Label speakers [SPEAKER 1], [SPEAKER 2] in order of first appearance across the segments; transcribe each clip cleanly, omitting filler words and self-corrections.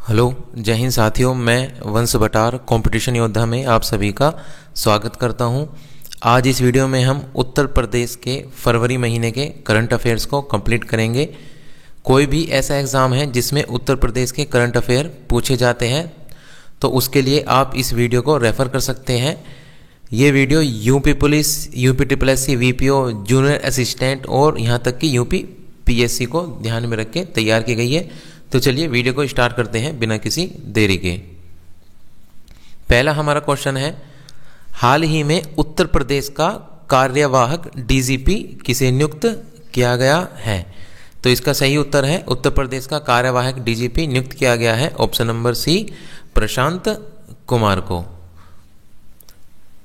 [SPEAKER 1] Hello, जय हिंद साथियों। मैं वंश भटार कंपटीशन योद्धा में आप सभी का स्वागत करता हूं। आज इस वीडियो में हम उत्तर प्रदेश के फरवरी महीने के करंट अफेयर्स को कंप्लीट करेंगे। कोई भी ऐसा एग्ज़ाम है जिसमें उत्तर प्रदेश के करंट अफेयर पूछे जाते हैं तो उसके लिए आप इस वीडियो को रेफ़र कर सकते हैं। ये video UP police, UP triple VPO, junior assistant और यहाँ तक कि यूपी पीएससी को ध्यान में रख के तैयार की गई है। तो चलिए वीडियो को स्टार्ट करते हैं बिना किसी देरी के। पहला हमारा क्वेश्चन है, हाल ही में उत्तर प्रदेश का कार्यवाहक डीजीपी किसे नियुक्त किया गया है? तो इसका सही उत्तर है उत्तर प्रदेश का कार्यवाहक डीजीपी नियुक्त किया गया है ऑप्शन नंबर सी, प्रशांत कुमार को।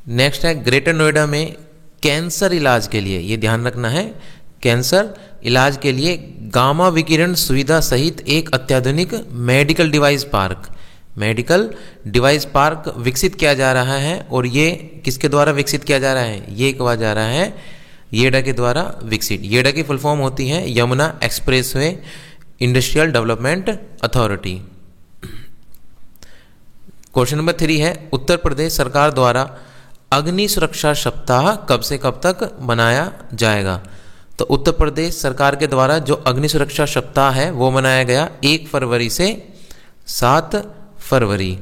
[SPEAKER 1] नेक्स्ट है, ग्रेटर नोएडा में कैंसर इलाज के लिए, ये ध्यान रखना है, कैंसर इलाज के लिए गामा विकिरण सुविधा सहित एक अत्याधुनिक मेडिकल डिवाइस पार्क विकसित किया जा रहा है। और ये किसके द्वारा विकसित किया जा रहा है? ये कहा जा रहा है येडा के द्वारा विकसित। येडा की फुल फॉर्म होती है Yamuna expressway industrial development authority. Question number 3 है, उत्तर प्रदेश सरकार द्वारा अग्नि सुरक्षा सप्ताह कब से कब तक मनाया जाएगा? तो उत्तर प्रदेश सरकार के द्वारा जो अग्नि सुरक्षा सप्ताह है वो मनाया गया 1 फरवरी से 7 फरवरी।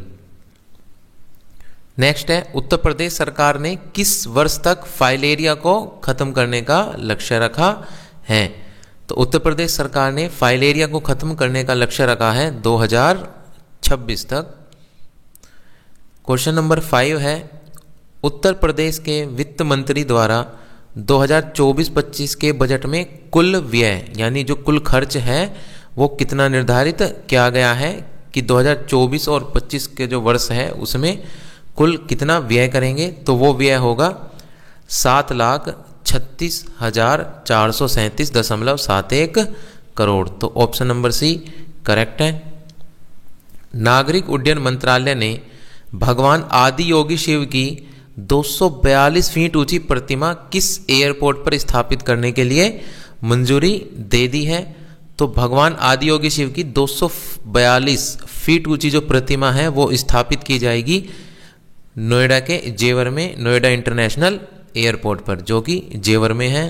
[SPEAKER 1] नेक्स्ट है, उत्तर प्रदेश सरकार ने किस वर्ष तक फाइलेरिया को खत्म करने का लक्ष्य रखा है? तो उत्तर प्रदेश सरकार ने फाइलेरिया को खत्म करने का लक्ष्य रखा है 2026 तक। क्वेश्चन नंबर 5 है, उत्तर प्रदेश के वित्त मंत्री द्वारा 2024-25 के बजट में कुल व्यय यानी जो कुल खर्च है वो कितना निर्धारित किया गया है कि 2024 और 25 के जो वर्ष है उसमें कुल कितना व्यय करेंगे? तो वो व्यय होगा 7,36,437.71 करोड़। तो ऑप्शन नंबर सी करेक्ट है। नागरिक उड्डयन मंत्रालय ने भगवान आदि योगी शिव की 242 फीट ऊंची प्रतिमा किस एयरपोर्ट पर स्थापित करने के लिए मंजूरी दे दी है? तो भगवान आदि योगी शिव की 242 फीट ऊंची जो प्रतिमा है वो स्थापित की जाएगी नोएडा के जेवर में, नोएडा इंटरनेशनल एयरपोर्ट पर, जो कि जेवर में है।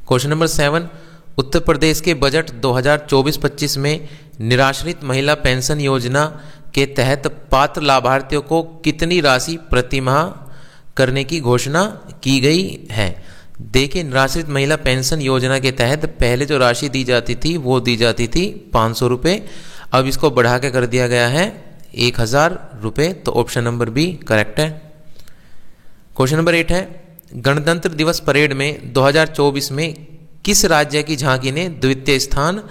[SPEAKER 1] क्वेश्चन नंबर 7, उत्तर प्रदेश के बजट 2024-25 में निराश्रित महिला पेंशन योजना के तहत पात्र लाभार्थियों को कितनी राशि प्रतिमाह करने की घोषणा की गई है? देखिए, निराश्रित महिला पेंशन योजना के तहत पहले जो राशि दी जाती थी वो दी जाती थी 500 रुपये, अब इसको बढ़ा के कर दिया गया है 1000 रुपये। तो ऑप्शन नंबर बी करेक्ट है। क्वेश्चन नंबर 8 है, गणतंत्र दिवस परेड में 2024 में किस राज्य की झांकी ने द्वितीय स्थान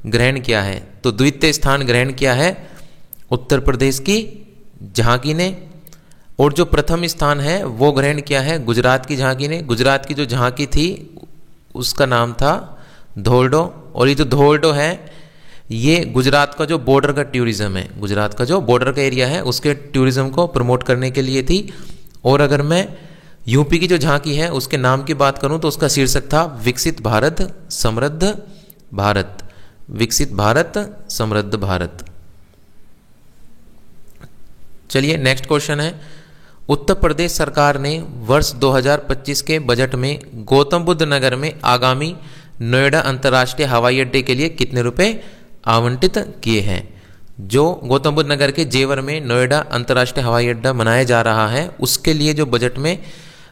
[SPEAKER 1] ग्रहण किया है? तो द्वितीय स्थान ग्रहण किया है उत्तर प्रदेश की झांकी ने, और जो प्रथम स्थान है वो ग्रहण किया है गुजरात की झांकी ने। गुजरात की जो झांकी थी उसका नाम था धोर्डो, और ये जो धोर्डो है ये गुजरात का जो बॉर्डर का टूरिज्म है, गुजरात का जो बॉर्डर का एरिया है उसके टूरिज्म को प्रमोट करने के लिए थी। और अगर मैं यूपी की जो झांकी है उसके नाम की बात करूं तो उसका शीर्षक था विकसित भारत समृद्ध भारत, विकसित भारत समृद्ध भारत। चलिए नेक्स्ट क्वेश्चन है, उत्तर प्रदेश सरकार ने वर्ष 2025 के बजट में गौतम बुद्ध नगर में आगामी नोएडा अंतर्राष्ट्रीय हवाई अड्डे के लिए कितने रुपए आवंटित किए हैं? जो गौतम बुद्ध नगर के जेवर में नोएडा अंतर्राष्ट्रीय हवाई अड्डा बनाया जा रहा है उसके लिए जो बजट में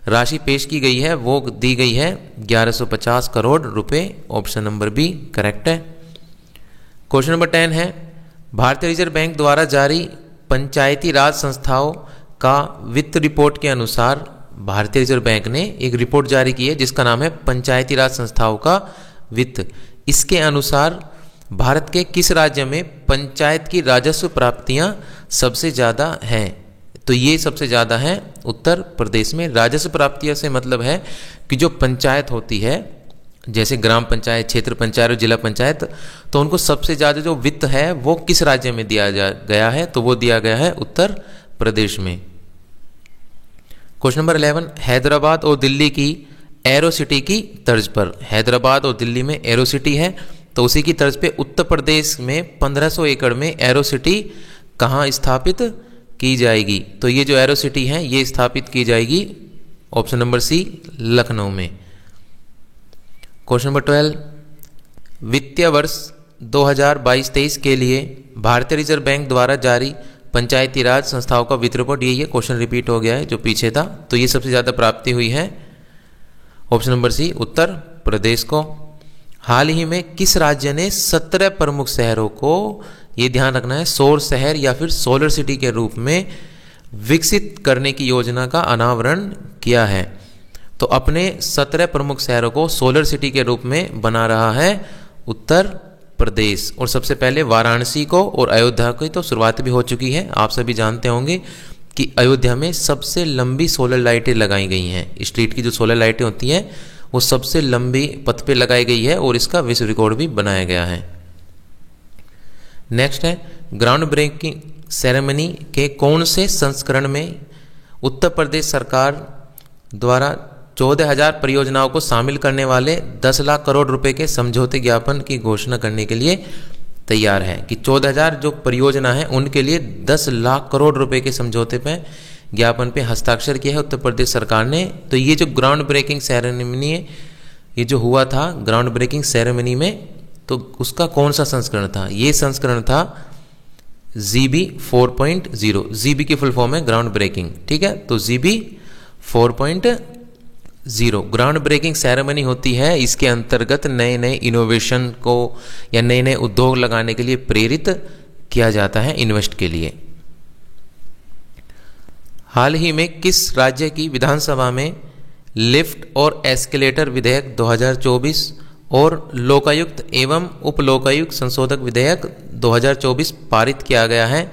[SPEAKER 1] राशि पेश की गई है वो दी गई है 1150 करोड़ रुपए। ऑप्शन नंबर बी करेक्ट है। क्वेश्चन नंबर 10 है, भारतीय रिजर्व बैंक द्वारा जारी पंचायती राज संस्थाओं का वित्त रिपोर्ट के अनुसार भारतीय रिजर्व बैंक ने एक रिपोर्ट जारी की है जिसका नाम है पंचायती राज संस्थाओं का वित्त। इसके अनुसार भारत के किस राज्य में पंचायत की राजस्व प्राप्तियां सबसे ज़्यादा हैं? तो ये सबसे ज़्यादा है उत्तर प्रदेश में। राजस्व प्राप्तियां से मतलब है कि जो पंचायत होती है जैसे ग्राम पंचायत, क्षेत्र पंचायत और जिला पंचायत, तो उनको सबसे ज़्यादा जो वित्त है वो किस राज्य में दिया गया है? तो वो दिया गया है उत्तर प्रदेश में। क्वेश्चन नंबर 11, हैदराबाद और दिल्ली की एरो सिटी की तर्ज पर, हैदराबाद और दिल्ली में एरो सिटी है तो उसी की तर्ज पे उत्तर प्रदेश में 1500 एकड़ में एरो सिटी कहाँ स्थापित की जाएगी? तो ये जो एरो सिटी है ये स्थापित की जाएगी ऑप्शन नंबर सी, लखनऊ में। क्वेश्चन नंबर 12, वित्तीय वर्ष 2022-23 के लिए भारतीय रिजर्व बैंक द्वारा जारी पंचायती राज संस्थाओं का वित्त रिपोर्ट, ये क्वेश्चन रिपीट हो गया है जो पीछे था, तो ये सबसे ज़्यादा प्राप्ति हुई है ऑप्शन नंबर सी, उत्तर प्रदेश को। हाल ही में किस राज्य ने 17 प्रमुख शहरों को, ये ध्यान रखना है, सौर शहर या फिर सोलर सिटी के रूप में विकसित करने की योजना का अनावरण किया है? तो अपने 17 प्रमुख शहरों को सोलर सिटी के रूप में बना रहा है उत्तर प्रदेश। और सबसे पहले वाराणसी को और अयोध्या की तो शुरुआत भी हो चुकी है। आप सभी जानते होंगे कि अयोध्या में सबसे लंबी सोलर लाइटें लगाई गई हैं। स्ट्रीट की जो सोलर लाइटें होती हैं वो सबसे लंबी पथ पे लगाई गई है और इसका विश्व रिकॉर्ड भी बनाया गया है। नेक्स्ट है, ग्राउंड ब्रेकिंग सेरेमनी के कौन से संस्करण में उत्तर प्रदेश सरकार द्वारा 14,000 परियोजनाओं को शामिल करने वाले 10 लाख करोड़ रुपए के समझौते ज्ञापन की घोषणा करने के लिए तैयार है? कि 14,000 जो परियोजना है उनके लिए 10 लाख करोड़ रुपए के समझौते पे ज्ञापन पे हस्ताक्षर किया है उत्तर प्रदेश सरकार ने। तो ये जो ग्राउंड ब्रेकिंग सेरेमनी है, ये जो हुआ था ग्राउंड ब्रेकिंग सेरेमनी में, तो उसका कौन सा संस्करण था? ये संस्करण था GB 4.0। GB की फुल फॉर्म है ग्राउंड ब्रेकिंग, ठीक है। तो GB 4.0 ग्राउंड ब्रेकिंग सेरेमनी होती है। इसके अंतर्गत नए नए इनोवेशन को या नए नए उद्योग लगाने के लिए प्रेरित किया जाता है, इन्वेस्ट के लिए। हाल ही में किस राज्य की विधानसभा में लिफ्ट और एस्केलेटर विधेयक 2024 और लोकायुक्त एवं उप लोकायुक्त संशोधक विधेयक 2024 पारित किया गया है?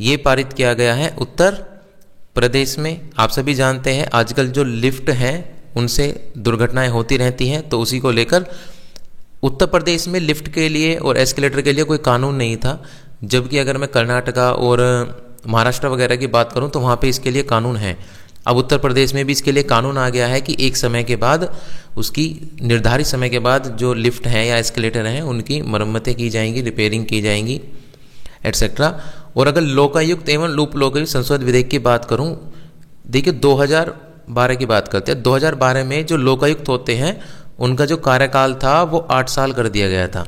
[SPEAKER 1] ये पारित किया गया है उत्तर प्रदेश में। आप सभी जानते हैं आजकल जो लिफ्ट हैं उनसे दुर्घटनाएं होती रहती हैं, तो उसी को लेकर उत्तर प्रदेश में लिफ्ट के लिए और एस्केलेटर के लिए कोई कानून नहीं था, जबकि अगर मैं कर्नाटका और महाराष्ट्र वगैरह की बात करूं तो वहाँ पे इसके लिए कानून है। अब उत्तर प्रदेश में भी इसके लिए कानून आ गया है कि एक समय के बाद, उसकी निर्धारित समय के बाद जो लिफ्ट हैं या एस्केलेटर हैं उनकी मरम्मतें की जाएंगी, रिपेयरिंग की जाएंगी, एटसेट्रा। और अगर लोकायुक्त एवं उप लोकायुक्त संशोधन विधेयक की बात करूं, देखिए 2012 की बात करते हैं। 2012 में जो लोकायुक्त होते हैं उनका जो कार्यकाल था वो 8 साल कर दिया गया था,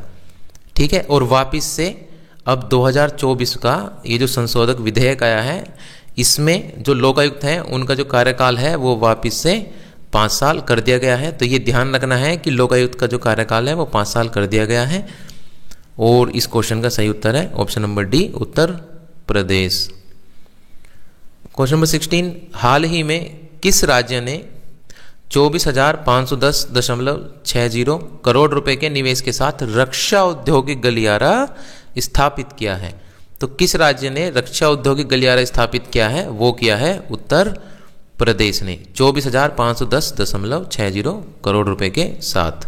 [SPEAKER 1] ठीक है। और वापिस से अब 2024 का ये जो संशोधक विधेयक आया है, इसमें जो लोकायुक्त हैं उनका जो कार्यकाल है वो वापिस से 5 साल कर दिया गया है। तो ये ध्यान रखना है कि लोकायुक्त का जो कार्यकाल है वो 5 साल कर दिया गया है। और इस क्वेश्चन का सही उत्तर है option number D, Uttar Pradesh. Question number 16, हाल ही में किस राज्य ने 24,510.60 करोड़ रुपए के निवेश के साथ रक्षा औद्योगिक गलियारा स्थापित किया है? तो किस राज्य ने रक्षा औद्योगिक गलियारा स्थापित किया है? वो किया है उत्तर प्रदेश ने 24,510.60 करोड़ रुपए के साथ।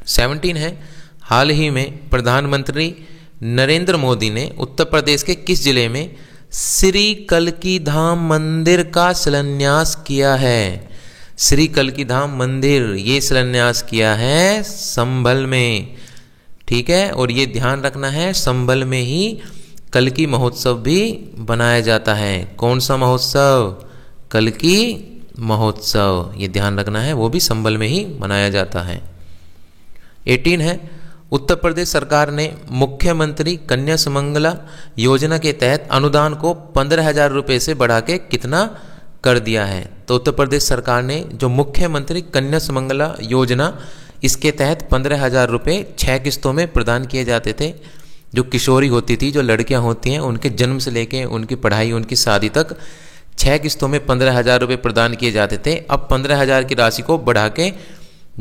[SPEAKER 1] 17 है, हाल ही में प्रधानमंत्री नरेंद्र मोदी ने उत्तर प्रदेश के किस जिले में श्री कल्की धाम मंदिर का शिलान्यास किया है? श्री कल्की धाम मंदिर ये शिलान्यास किया है संभल में, ठीक है। और ये ध्यान रखना है संभल में ही कल्की महोत्सव भी बनाया जाता है। कौन सा महोत्सव? कल्की महोत्सव, ये ध्यान रखना है, वो भी संभल में ही मनाया जाता है। 18 है, उत्तर प्रदेश सरकार ने मुख्यमंत्री कन्या सुमंगला योजना के तहत अनुदान को 15,000 रुपये से बढ़ा के कितना कर दिया है? तो उत्तर प्रदेश सरकार ने जो मुख्यमंत्री कन्या सुमंगला योजना, इसके तहत 15,000 रुपये 6 किस्तों में प्रदान किए जाते थे। जो किशोरी होती थी, जो लड़कियां होती हैं, उनके जन्म से लेके उनकी पढ़ाई, उनकी शादी तक 6 किस्तों में 15,000 रुपये प्रदान किए जाते थे। अब 15,000 की राशि को बढ़ा के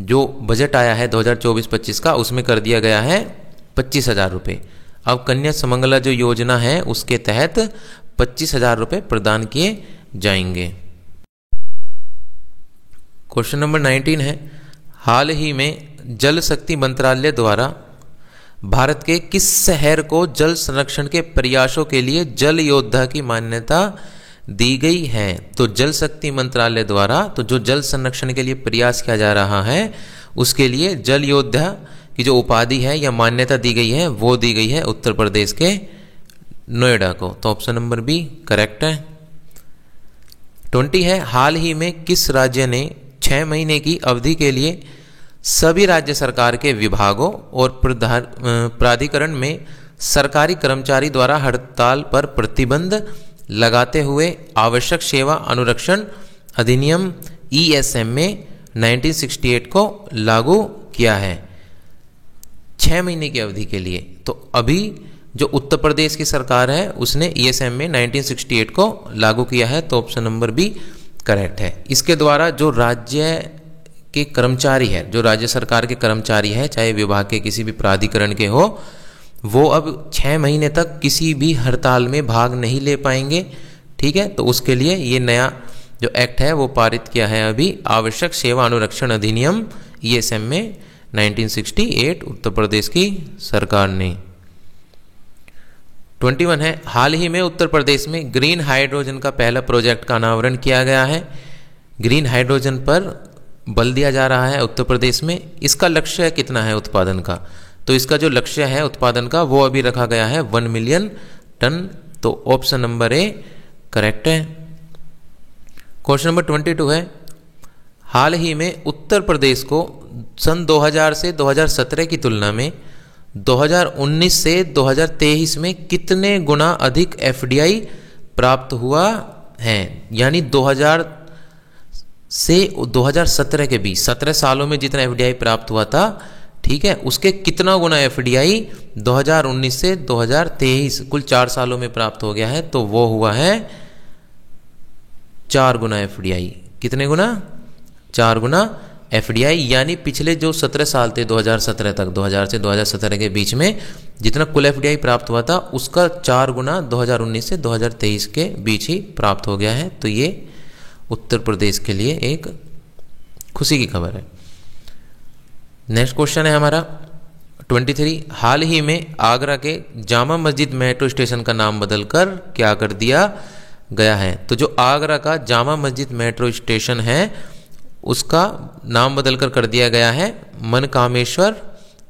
[SPEAKER 1] जो बजट आया है 2024-25 का, उसमें कर दिया गया है 25,000 रुपये। अब कन्या सुमंगला जो योजना है उसके तहत 25,000 रुपये प्रदान किए जाएंगे। क्वेश्चन नंबर 19 है, हाल ही में जल शक्ति मंत्रालय द्वारा भारत के किस शहर को जल संरक्षण के प्रयासों के लिए जल योद्धा की मान्यता दी गई है? तो जल शक्ति मंत्रालय द्वारा तो जो जल संरक्षण के लिए प्रयास किया जा रहा है उसके लिए जल योद्धा की जो उपाधि है या मान्यता दी गई है वो दी गई है उत्तर प्रदेश के नोएडा को। तो ऑप्शन नंबर बी करेक्ट है। 20 है, हाल ही में किस राज्य ने 6 महीने की अवधि के लिए सभी राज्य सरकार के विभागों और प्राधिकरण में सरकारी कर्मचारी द्वारा हड़ताल पर प्रतिबंध लगाते हुए आवश्यक सेवा अनुरक्षण अधिनियम ESM में 1968 को लागू किया है 6 महीने की अवधि के लिए। तो अभी जो उत्तर प्रदेश की सरकार है उसने ESM में 1968 को लागू किया है। तो ऑप्शन नंबर बी करेक्ट है। इसके द्वारा जो राज्य के कर्मचारी है, जो राज्य सरकार के कर्मचारी है, चाहे विभाग के किसी भी प्राधिकरण के हो, वो अब 6 महीने तक किसी भी हड़ताल में भाग नहीं ले पाएंगे। ठीक है, तो उसके लिए ये नया जो एक्ट है वो पारित किया है अभी, आवश्यक सेवा अनुरक्षण अधिनियम ESM में 1968 उत्तर प्रदेश की सरकार ने। 21 है, हाल ही में उत्तर प्रदेश में ग्रीन हाइड्रोजन का पहला प्रोजेक्ट का अनावरण किया गया है। ग्रीन हाइड्रोजन पर बल दिया जा रहा है उत्तर प्रदेश में। इसका लक्ष्य कितना है उत्पादन का? तो इसका जो लक्ष्य है उत्पादन का वो अभी रखा गया है 1 मिलियन टन। तो ऑप्शन नंबर ए करेक्ट है। क्वेश्चन नंबर 22 है, हाल ही में उत्तर प्रदेश को सन 2000 से 2017 की तुलना में 2019 से 2023 में कितने गुना अधिक FDI प्राप्त हुआ है? यानी 2000 से 2017 के बीच 17 सालों में जितना FDI प्राप्त हुआ था, ठीक है, उसके कितना गुना FDI 2019 से 2023 कुल 4 सालों में प्राप्त हो गया है? तो वो हुआ है 4 गुना FDI। कितने गुना? 4 गुना FDI। यानी पिछले जो 17 साल थे 2017 तक, 2000 से 2017 के बीच में जितना कुल FDI प्राप्त हुआ था उसका 4 गुना 2019 से 2023 के बीच ही प्राप्त हो गया है। तो ये उत्तर प्रदेश के लिए एक खुशी की खबर है। नेक्स्ट क्वेश्चन है हमारा 23, हाल ही में आगरा के जामा मस्जिद मेट्रो स्टेशन का नाम बदलकर क्या कर दिया गया है? तो जो आगरा का जामा मस्जिद मेट्रो स्टेशन है उसका नाम बदलकर कर दिया गया है Mankameshwar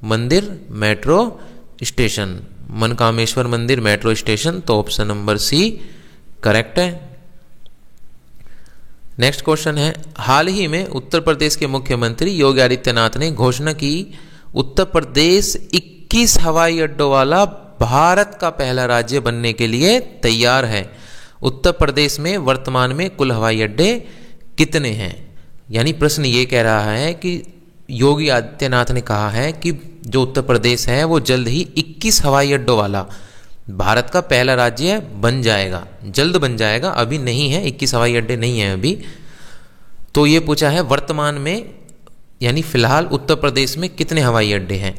[SPEAKER 1] Mandir metro station. Mankameshwar Mandir metro station. तो ऑप्शन नंबर सी करेक्ट है। नेक्स्ट क्वेश्चन है, हाल ही में उत्तर प्रदेश के मुख्यमंत्री योगी आदित्यनाथ ने घोषणा की उत्तर प्रदेश 21 हवाई अड्डों वाला भारत का पहला राज्य बनने के लिए तैयार है। उत्तर प्रदेश में वर्तमान में कुल हवाई अड्डे कितने हैं? यानी प्रश्न ये कह रहा है कि योगी आदित्यनाथ ने कहा है कि जो उत्तर प्रदेश है वो जल्द ही 21 हवाई अड्डों वाला भारत का पहला राज्य बन जाएगा, जल्द बन जाएगा, अभी नहीं है, 21 हवाई अड्डे नहीं है अभी। तो ये पूछा है वर्तमान में यानी फिलहाल उत्तर प्रदेश में कितने हवाई अड्डे हैं।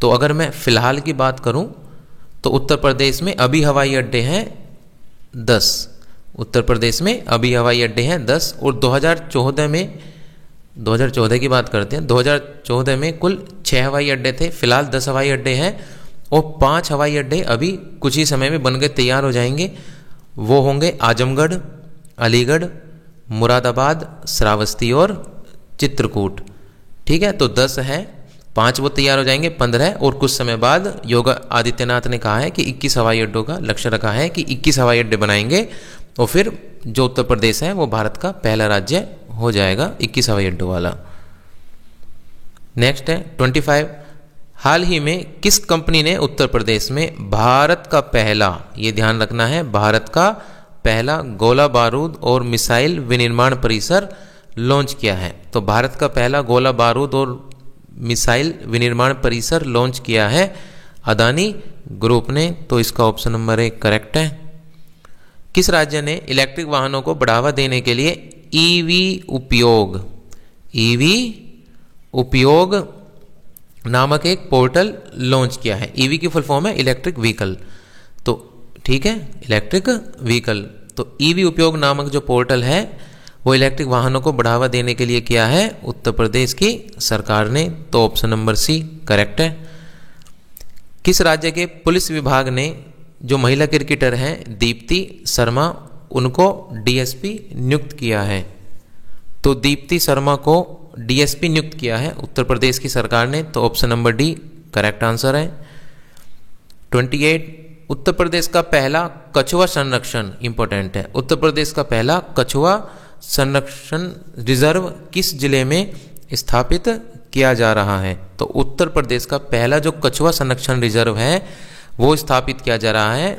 [SPEAKER 1] तो अगर मैं फिलहाल की बात करूं तो उत्तर प्रदेश में अभी हवाई अड्डे हैं 10। उत्तर प्रदेश में अभी हवाई अड्डे हैं 10। और 2014 की बात करते हैं, 2014 में कुल 6 हवाई अड्डे थे, फिलहाल 10 हवाई अड्डे हैं और 5 हवाई अड्डे अभी कुछ ही समय में बन के तैयार हो जाएंगे। वो होंगे आजमगढ़, अलीगढ़, मुरादाबाद, श्रावस्ती और चित्रकूट। ठीक है, तो 10 है, 5 वो तैयार हो जाएंगे, 15 और कुछ समय बाद योगी आदित्यनाथ ने कहा है कि 21 हवाई अड्डों का लक्ष्य रखा है कि 21 हवाई अड्डे बनाएंगे और फिर जो उत्तर प्रदेश है वो भारत का पहला राज्य हो जाएगा 21 हवाई अड्डों वाला। नेक्स्ट है 25, हाल ही में किस कंपनी ने उत्तर प्रदेश में भारत का पहला, ये ध्यान रखना है, भारत का पहला गोला बारूद और मिसाइल विनिर्माण परिसर लॉन्च किया है? तो भारत का पहला गोला बारूद और मिसाइल विनिर्माण परिसर लॉन्च किया है अदानी ग्रुप ने। तो इसका ऑप्शन नंबर 1 करेक्ट है। किस राज्य ने इलेक्ट्रिक वाहनों को बढ़ावा देने के लिए ईवी उपयोग नामक एक पोर्टल लॉन्च किया है? ईवी की फुल फॉर्म है इलेक्ट्रिक व्हीकल। तो ठीक है, इलेक्ट्रिक व्हीकल। तो ईवी उपयोग नामक जो पोर्टल है वो इलेक्ट्रिक वाहनों को बढ़ावा देने के लिए किया है उत्तर प्रदेश की सरकार ने। तो ऑप्शन नंबर सी करेक्ट है। किस राज्य के पुलिस विभाग ने जो महिला क्रिकेटर हैं दीप्ति शर्मा, उनको DSP नियुक्त किया है? तो दीप्ति शर्मा को डीएसपी नियुक्त किया है उत्तर प्रदेश की सरकार ने, तो option number D correct answer है। 28, उत्तर प्रदेश का पहला कछुआ संरक्षण, इंपॉर्टेंट है, उत्तर प्रदेश का पहला कछुआ संरक्षण रिजर्व किस जिले में स्थापित किया जा रहा है? तो उत्तर प्रदेश का पहला जो कछुआ संरक्षण रिजर्व है वो स्थापित किया जा रहा है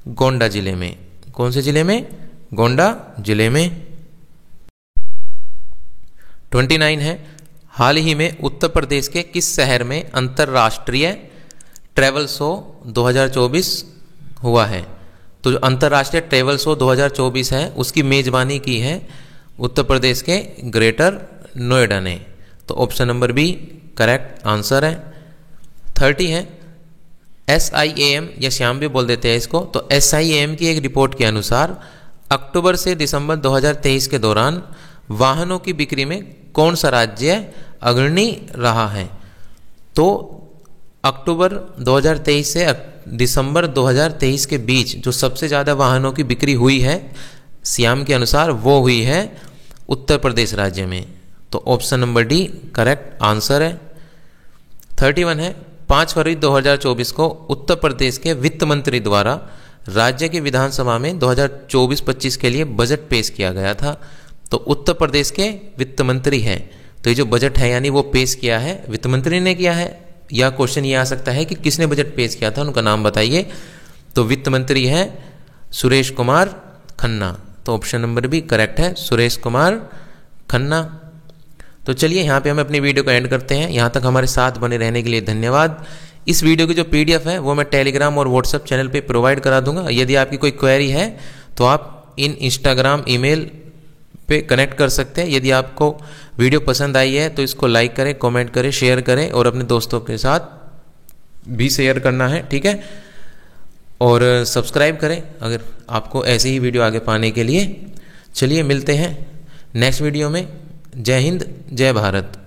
[SPEAKER 1] गोंडा जिले में। कौन से जिले में? गोंडा जिले में। 29 है, हाल ही में उत्तर प्रदेश के किस शहर में अंतर्राष्ट्रीय ट्रैवल शो 2024 हुआ है? तो जो अंतर्राष्ट्रीय ट्रैवल शो 2024 है उसकी मेजबानी की है उत्तर प्रदेश के ग्रेटर नोएडा ने, तो option number B correct answer है। 30 है, SIAM या श्याम भी बोल देते हैं इसको, तो SIAM की एक रिपोर्ट के अनुसार अक्टूबर से दिसंबर 2023 के दौरान वाहनों की बिक्री में कौन सा राज्य अग्रणी रहा है? तो अक्टूबर 2023 से दिसंबर 2023 के बीच जो सबसे ज़्यादा वाहनों की बिक्री हुई है श्याम के अनुसार वो हुई है उत्तर प्रदेश राज्य में, तो option number D correct answer है। 31 है, 5 फरवरी 2024 को उत्तर प्रदेश के वित्त मंत्री द्वारा राज्य की विधानसभा में 2024-25 के लिए बजट पेश किया गया था, तो उत्तर प्रदेश के वित्त मंत्री हैं, तो ये जो बजट है यानी वो पेश किया है वित्त मंत्री ने किया है, या क्वेश्चन ये आ सकता है कि किसने बजट पेश किया था, उनका नाम बताइए। तो वित्त मंत्री हैं सुरेश कुमार खन्ना, तो ऑप्शन नंबर भी करेक्ट है सुरेश कुमार खन्ना। तो चलिए यहाँ पे हम अपनी वीडियो को एंड करते हैं। यहाँ तक हमारे साथ बने रहने के लिए धन्यवाद। इस वीडियो की जो PDF है वो मैं टेलीग्राम और व्हाट्सएप चैनल पे प्रोवाइड करा दूंगा। यदि आपकी कोई क्वेरी है तो आप इन इंस्टाग्राम ईमेल पे कनेक्ट कर सकते हैं। यदि आपको वीडियो पसंद आई है तो इसको लाइक करें, कमेंट करें, शेयर करें और अपने दोस्तों के साथ भी शेयर करना है, ठीक है। और सब्सक्राइब करें अगर आपको ऐसी ही वीडियो आगे पाने के लिए। चलिए मिलते हैं नेक्स्ट वीडियो में। जय हिंद, जय भारत।